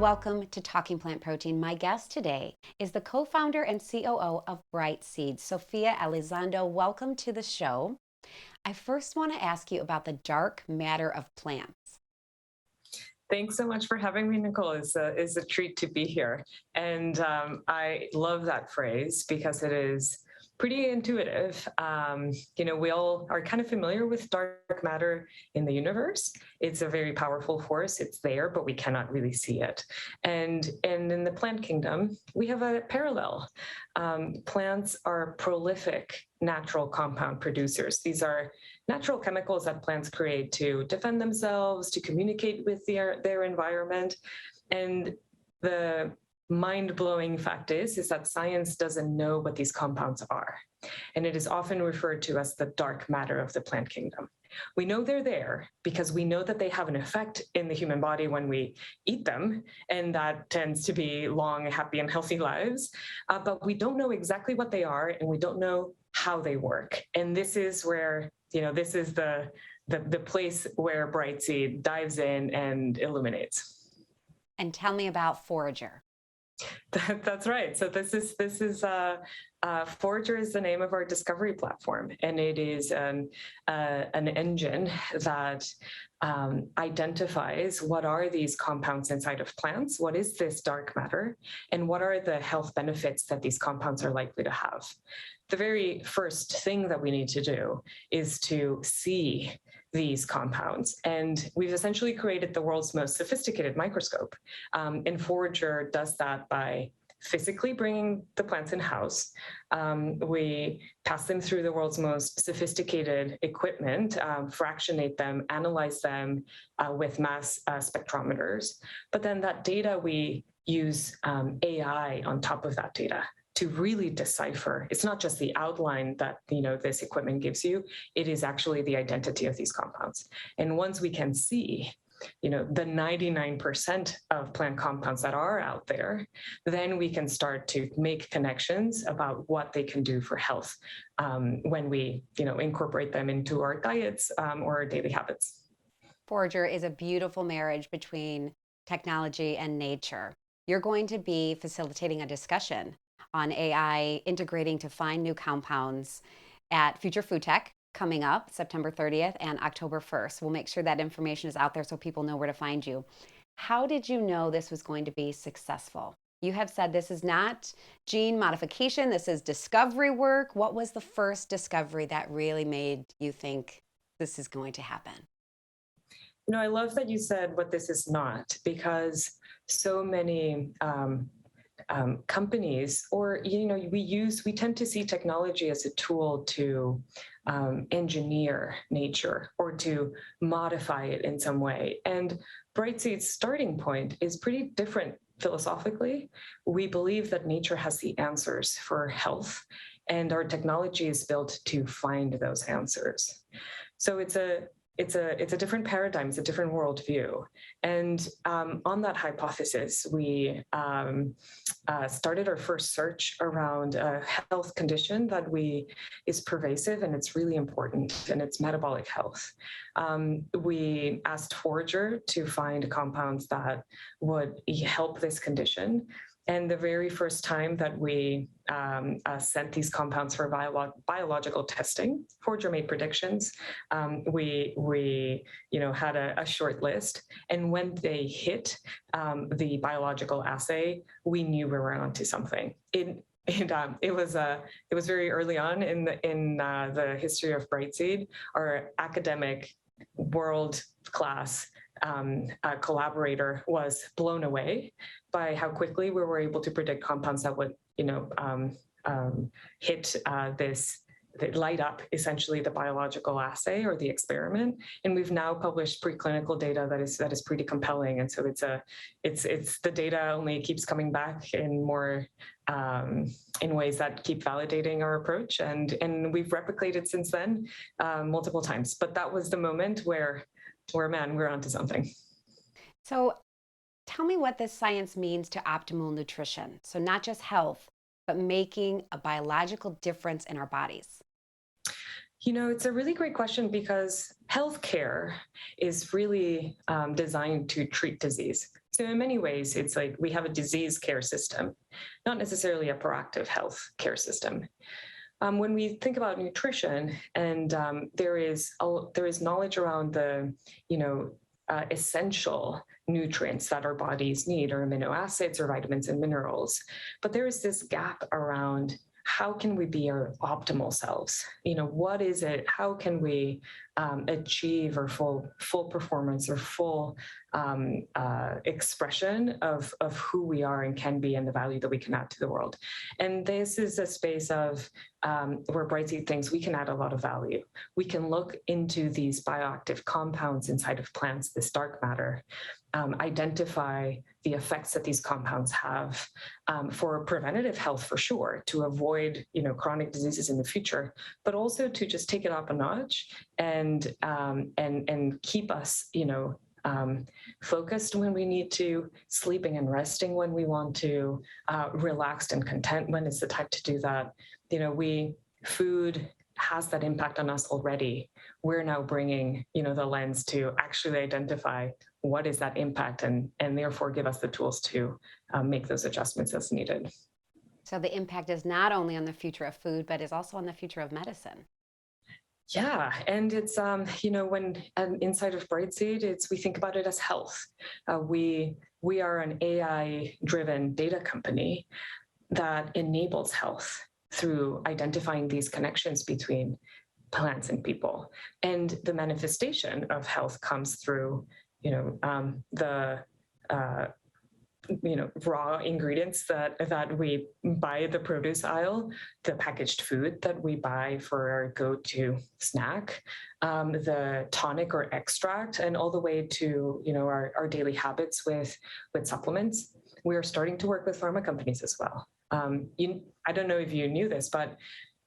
welcome to Talking Plant Protein. My guest today is the co-founder and COO of Brightseed, Sofia Elizondo. Welcome to the show. I first want to ask you about the dark matter of plants. Thanks so much for having me, Nicole. It's a treat to be here. And I love that phrase because it is pretty intuitive. We all are kind of familiar with dark matter in the universe. It's a very powerful force. It's there, but we cannot really see it. And in the plant kingdom, we have a parallel. Plants are prolific natural compound producers. These are natural chemicals that plants create to defend themselves, to communicate with their environment. And the mind-blowing fact is that science doesn't know what these compounds are. And it is often referred to as the dark matter of the plant kingdom. We know they're there because we know that they have an effect in the human body when we eat them, and that tends to be long, happy, and healthy lives. But we don't know exactly what they are, and we don't know how they work. And this is where, this is the place where Brightseed dives in and illuminates. And tell me about Forager. That's right. So this is Forager is the name of our discovery platform, and it is an engine that identifies what are these compounds inside of plants, what is this dark matter, and what are the health benefits that these compounds are likely to have. The very first thing that we need to do is to see these compounds. And we've essentially created the world's most sophisticated microscope. And Forager does that by physically bringing the plants in-house. We pass them through the world's most sophisticated equipment, fractionate them, analyze them with mass spectrometers. But then that data, we use AI on top of that data to really decipher. It's not just the outline that this equipment gives you, it is actually the identity of these compounds. And once we can see the 99% of plant compounds that are out there, then we can start to make connections about what they can do for health when we incorporate them into our diets or our daily habits. Forager is a beautiful marriage between technology and nature. You're going to be facilitating a discussion on AI integrating to find new compounds at Future Food Tech coming up September 30th and October 1st. We'll make sure that information is out there so people know where to find you. How did you know this was going to be successful? You have said this is not gene modification, this is discovery work. What was the first discovery that really made you think this is going to happen? I love that you said what this is not, because so many companies, or we tend to see technology as a tool to engineer nature or to modify it in some way. And Brightseed's starting point is pretty different philosophically. We believe that nature has the answers for health, and our technology is built to find those answers. So it's a different paradigm, it's a different worldview. And on that hypothesis, we started our first search around a health condition that is pervasive and it's really important, and it's metabolic health. We asked Forager to find compounds that would help this condition. And the very first time that we sent these compounds for biological testing, Forager made predictions. We had a short list, and when they hit the biological assay, we knew we were onto something. It was very early on in the history of Brightseed. Our academic world-class collaborator was blown away by how quickly we were able to predict compounds that would, hit light up essentially the biological assay or the experiment. And we've now published preclinical data that is pretty compelling. And so it's the data only keeps coming back in more in ways that keep validating our approach. And we've replicated since then multiple times. But that was the moment where we're onto something. So tell me what this science means to optimal nutrition. So not just health, but making a biological difference in our bodies. It's a really great question, because healthcare is really designed to treat disease. So in many ways, it's like we have a disease care system, not necessarily a proactive health care system. When we think about nutrition, and there is knowledge around the essential nutrients that our bodies need, or amino acids or vitamins and minerals, but there is this gap around how can we be our optimal selves? What is it? How can we achieve our full performance or full expression of who we are and can be, and the value that we can add to the world? And this is a space of where Brightseed thinks we can add a lot of value. We can look into these bioactive compounds inside of plants, this dark matter, identify the effects that these compounds have for preventative health, for sure, to avoid chronic diseases in the future, but also to just take it up a notch and keep us focused when we need to, sleeping and resting when we want to, relaxed and content when it's the time to do that. Food has that impact on us already. We're now bringing the lens to actually identify what is that impact, and therefore give us the tools to make those adjustments as needed. So the impact is not only on the future of food, but is also on the future of medicine. Yeah, and it's when inside of Brightseed, we think about it as health. We are an AI-driven data company that enables health through identifying these connections between plants and people, and the manifestation of health comes through the raw ingredients that we buy at the produce aisle, the packaged food that we buy for our go-to snack, the tonic or extract, and all the way to our daily habits with supplements. We are starting to work with pharma companies as well. I don't know if you knew this, but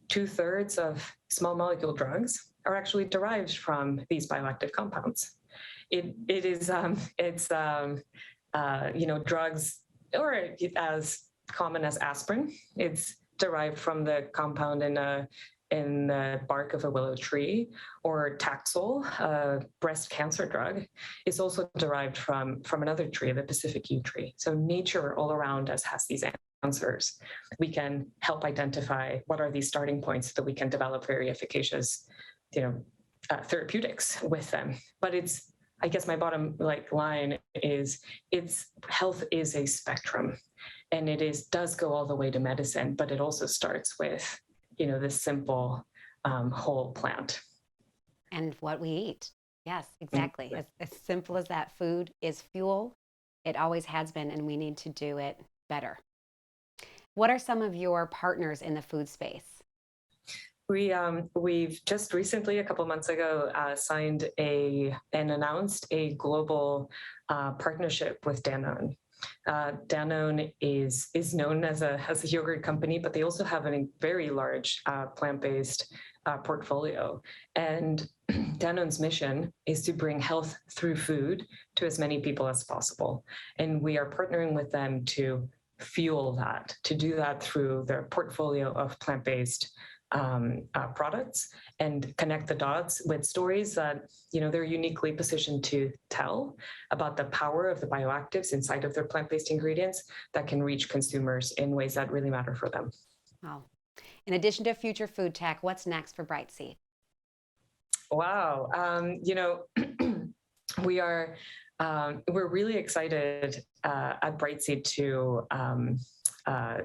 2/3 of small molecule drugs are actually derived from these bioactive compounds. Drugs, or as common as aspirin, it's derived from the compound in the bark of a willow tree, or Taxol, a breast cancer drug, is also derived from another tree, the Pacific yew tree. So nature all around us has these answers. We can help identify what are these starting points so that we can develop very efficacious, therapeutics with them. But I guess my bottom line is health is a spectrum, and does go all the way to medicine, but it also starts with this simple whole plant. And what we eat. Yes, exactly. As simple as that. Food is fuel. It always has been, and we need to do it better. What are some of your partners in the food space? We've just recently, a couple months ago, signed and announced a global partnership with Danone. Danone is known as a yogurt company, but they also have a very large plant-based portfolio. And Danone's mission is to bring health through food to as many people as possible. And we are partnering with them to fuel that, to do that through their portfolio of plant-based products, and connect the dots with stories that they're uniquely positioned to tell about the power of the bioactives inside of their plant-based ingredients that can reach consumers in ways that really matter for them. Wow. In addition to future food tech, what's next for Brightseed? Wow. We're really excited at Brightseed to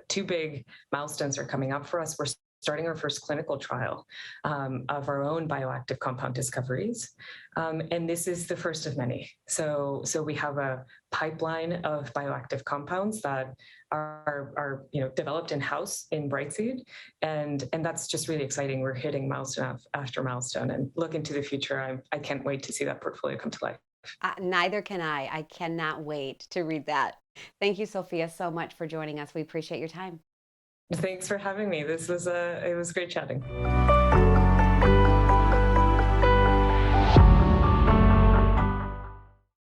two big milestones are coming up for us. We're starting our first clinical trial of our own bioactive compound discoveries. And this is the first of many. So we have a pipeline of bioactive compounds that are developed in-house in Brightseed. And that's just really exciting. We're hitting milestone after milestone, and look into the future. I can't wait to see that portfolio come to life. Neither can I. I cannot wait to read that. Thank you, Sofia, so much for joining us. We appreciate your time. Thanks for having me. It was great chatting.